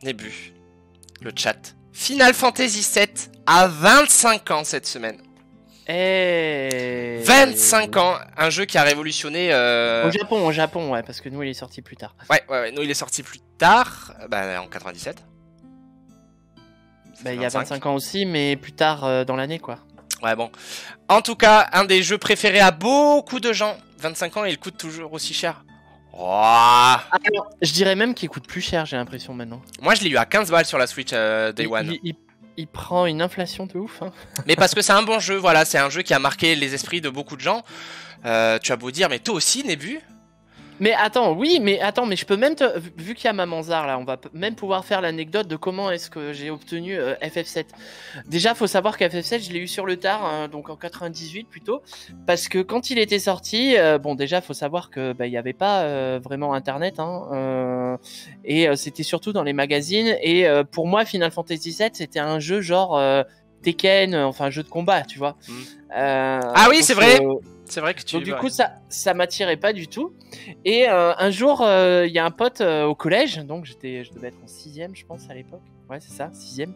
Nébu, le chat. Final Fantasy VII à 25 ans cette semaine. 25 ans, un jeu qui a révolutionné... Au Japon, ouais, parce que nous il est sorti plus tard. Ouais, nous il est sorti plus tard, en 97. Il y a 25 ans aussi, mais plus tard dans l'année, quoi. Ouais, bon. En tout cas, un des jeux préférés à beaucoup de gens. 25 ans, il coûte toujours aussi cher. Oh. Alors, je dirais même qu'il coûte plus cher, j'ai l'impression, maintenant. Moi, je l'ai eu à 15 balles sur la Switch Day One. Il prend une inflation de ouf. Hein. Mais parce que c'est un bon jeu, voilà. C'est un jeu qui a marqué les esprits de beaucoup de gens. Tu as beau dire, mais toi aussi, Nébu. Mais attends, mais je peux même vu qu'il y a Mamanzar là, on va même pouvoir faire l'anecdote de comment est-ce que j'ai obtenu FF7. Déjà, faut savoir qu'FF7, je l'ai eu sur le tard, hein, donc en 98 plutôt, parce que quand il était sorti, bon déjà, faut savoir que il y avait pas vraiment Internet, hein, et c'était surtout dans les magazines. Et pour moi, Final Fantasy VII, c'était un jeu genre Tekken, enfin un jeu de combat, tu vois. Ah oui, c'est vrai. C'est vrai que tu... Donc du coup ça m'attirait pas du tout. Et un jour il y a un pote au collège, donc je devais être en 6ème je pense à l'époque. Ouais c'est ça, 6ème.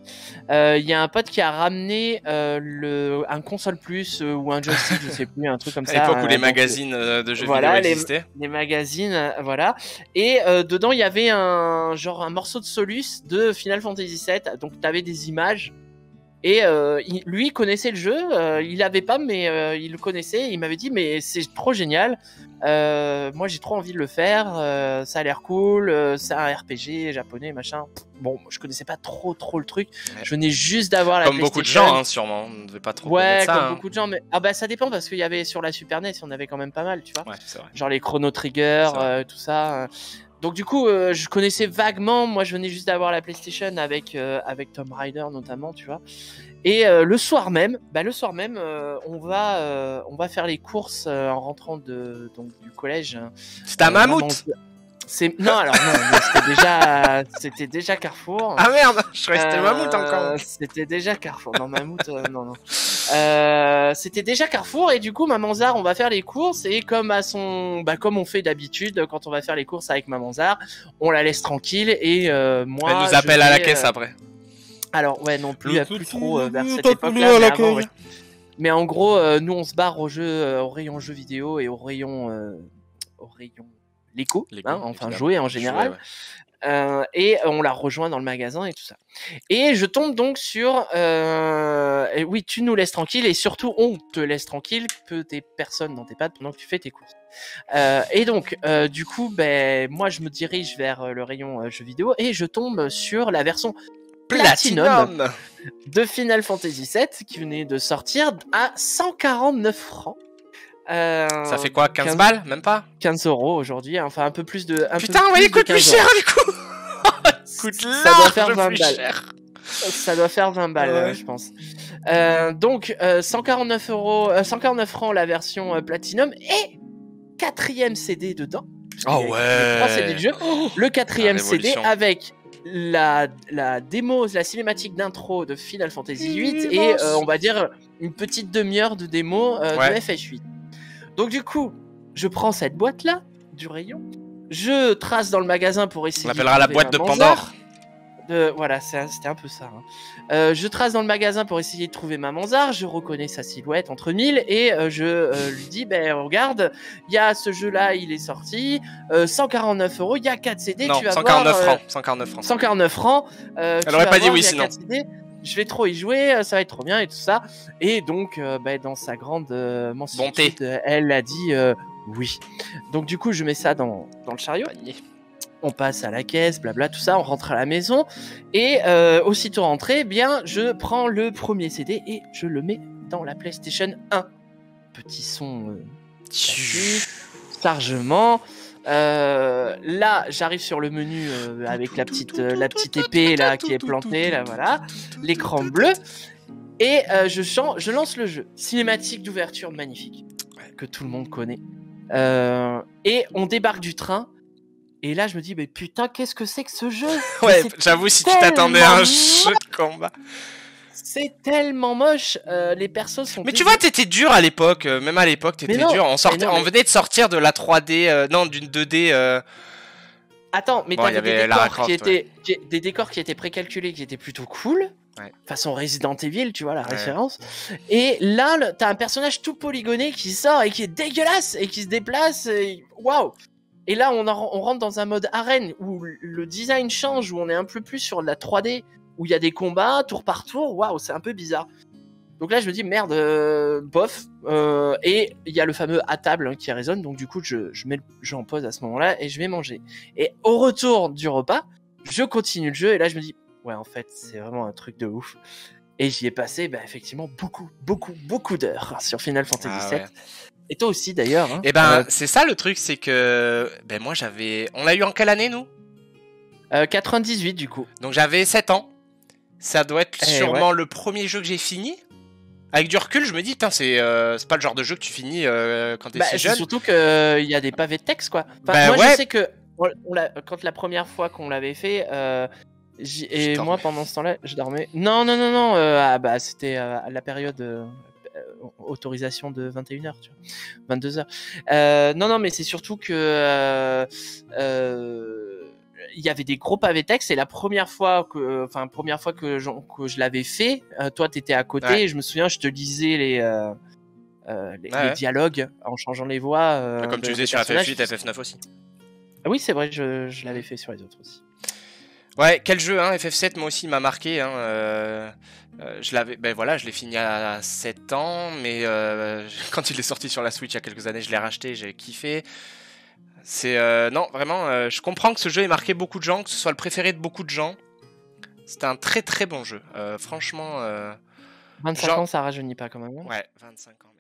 Il y a un pote qui a ramené un console plus ou un joystick, je sais plus, un truc comme ça. À l'époque où les magazines de jeux vidéo existaient. Les magazines, voilà. Et dedans il y avait un morceau de Solus de Final Fantasy VII, donc t'avais des images. Et lui il connaissait le jeu, il l'avait pas mais il le connaissait, il m'avait dit mais c'est trop génial, moi j'ai trop envie de le faire, ça a l'air cool, c'est un RPG japonais machin. Bon je connaissais pas trop le truc, je venais juste d'avoir la PlayStation. Comme beaucoup de gens hein, sûrement, on ne devait pas trop connaître ça. Ouais comme beaucoup de gens, mais ça dépend parce qu'il y avait sur la Super NES on avait quand même pas mal tu vois, ouais, c'est vrai. Genre les Chrono Trigger, tout ça. Donc du coup, je connaissais vaguement. Moi, je venais juste d'avoir la PlayStation avec Tomb Raider notamment, tu vois. Et le soir même, on va faire les courses en rentrant du collège. C'était un mammouth. Non, c'était déjà Carrefour. Ah merde, je croyais que c'était Mammouth encore. C'était déjà Carrefour. Non, Mammouth, non. C'était déjà Carrefour et du coup, Mamanzar, on va faire les courses et comme comme on fait d'habitude quand on va faire les courses avec Mamanzar, on la laisse tranquille et moi. Elle nous appelle à la caisse après. Alors ouais, non plus, plus trop vers cette époque-là. Mais en gros, nous on se barre au rayon jeux vidéo et au rayon Lego, hein, enfin jouer en général. Et on la rejoint dans le magasin et tout ça. Et je tombe donc sur oui, tu nous laisses tranquille et surtout on te laisse tranquille que t'es personne dans tes pattes pendant que tu fais tes courses. Et donc du coup, moi je me dirige vers le rayon jeux vidéo et je tombe sur la version Platinum de Final Fantasy VII qui venait de sortir à 149 francs. Ça fait quoi, 15 balles? Même pas 15 euros aujourd'hui, enfin un peu plus de... Putain, oui, il coûte plus cher du coup. Ça doit faire 20 balles. Ça doit faire 20 balles, je pense. Donc, 149 francs la version Platinum et 4ème CD dedans. Oh ouais. 3 CD de jeu. Le 4ème CD avec la démo, la cinématique d'intro de Final Fantasy VIII et on va dire une petite demi-heure de démo de FF8. Donc du coup, je prends cette boîte-là du rayon, je trace dans le magasin pour essayer... On appellera la boîte de Pandore. Voilà, c'était un peu ça. Hein. Je trace dans le magasin pour essayer de trouver Mamanzar, je reconnais sa silhouette entre mille et je lui dis, regarde, il y a ce jeu-là, il est sorti, 149 €, il y a 4 CD, non, tu vas 149 voir... francs, 149 francs. 149 francs. Elle aurait pas dit oui sinon. Je vais trop y jouer, ça va être trop bien et tout ça. Et donc, dans sa grande mansuétude, elle a dit oui. Donc du coup, je mets ça dans le chariot. On passe à la caisse, blabla, tout ça. On rentre à la maison. Et aussitôt rentré, je prends le premier CD et je le mets dans la PlayStation 1. Petit son chargement. Là, j'arrive sur le menu avec la petite épée là qui est plantée là, voilà, l'écran bleu et je lance le jeu. Cinématique d'ouverture magnifique que tout le monde connaît. Et on débarque du train et là je me dis mais putain qu'est-ce que c'est que ce jeu? Ouais, j'avoue si tu t'attendais à un jeu de combat. C'est tellement moche, les persos sont... Mais tu vois, t'étais dur à l'époque, même à l'époque, t'étais dur. On venait de sortir de la 3D, non, d'une 2D... Attends, mais Bon, il y t'avais avait Lara Croft, des décors qui étaient précalculés, qui étaient plutôt cool. Ouais. Façon Resident Evil, tu vois la Ouais. référence. Et là, t'as un personnage tout polygoné qui sort et qui est dégueulasse et qui se déplace. Waouh! Et là, on rentre dans un mode arène où le design change, où on est un peu plus sur de la 3D, où il y a des combats tour par tour. Waouh, c'est un peu bizarre. Donc là, je me dis, merde, bof. Et il y a le fameux à table hein, qui résonne. Donc du coup, je mets le jeu en pause à ce moment-là et je vais manger. Et au retour du repas, je continue le jeu. Et là, je me dis, ouais, en fait, c'est vraiment un truc de ouf. Et j'y ai passé, bah, effectivement, beaucoup d'heures sur Final Fantasy VII. Ouais. Et toi aussi, d'ailleurs. Hein. Et ben, c'est ça le truc, c'est que... Ben moi, j'avais... On l'a eu en quelle année, nous 98, du coup. Donc j'avais 7 ans. Ça doit être sûrement le premier jeu que j'ai fini. Avec du recul, je me dis, c'est pas le genre de jeu que tu finis quand t'es si jeune. Surtout qu'il y a des pavés de texte, quoi. Enfin, moi, je sais que quand la première fois qu'on l'avait fait, et moi, pendant ce temps-là, je dormais. Non. C'était à la période autorisation de 21h, tu vois. 22h. Non, mais c'est surtout que... il y avait des gros pavés textes et la première fois que je l'avais fait, toi t'étais à côté et je me souviens je te lisais les dialogues en changeant les voix. Comme tu faisais sur FF8 et FF9 aussi. Ah oui c'est vrai, je l'avais fait sur les autres aussi. Ouais, quel jeu, hein, FF7 moi aussi m'a marqué. Hein, je l'ai fini à 7 ans, mais quand il est sorti sur la Switch il y a quelques années, je l'ai racheté, j'ai kiffé. C'est non, vraiment, je comprends que ce jeu ait marqué beaucoup de gens, que ce soit le préféré de beaucoup de gens. C'était un très très bon jeu, franchement. 25 ans, ça rajeunit pas quand même. Ouais, 25 ans.